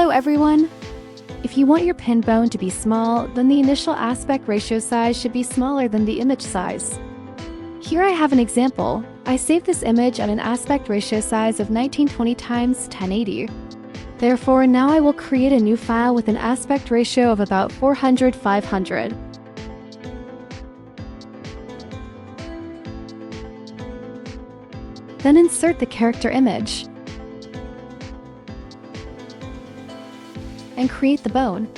Hello everyone! If you want your pin bone to be small, then the initial aspect ratio size should be smaller than the image size. Here I have an example. I saved this image at an aspect ratio size of 1920 x 1080. Therefore, now I will create a new file with an aspect ratio of about 400:500. Then insert the character image and create the bone.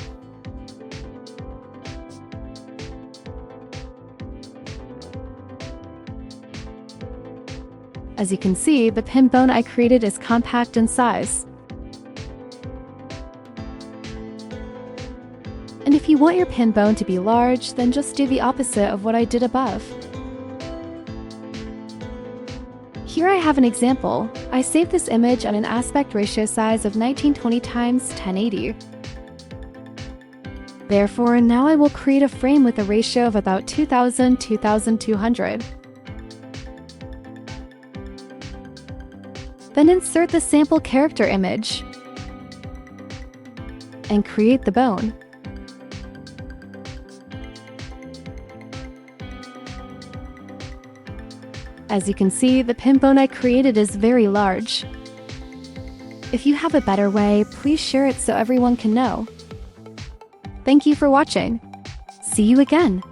As you can see, the pin bone I created is compact in size. And if you want your pin bone to be large, then just do the opposite of what I did above. Here I have an example. I saved this image at an aspect ratio size of 1920 x 1080. Therefore, now I will create a frame with a ratio of about 2000:2200. Then insert the sample character image and create the bone. As you can see, the pin bone I created is very large. If you have a better way, please share it so everyone can know. Thank you for watching. See you again!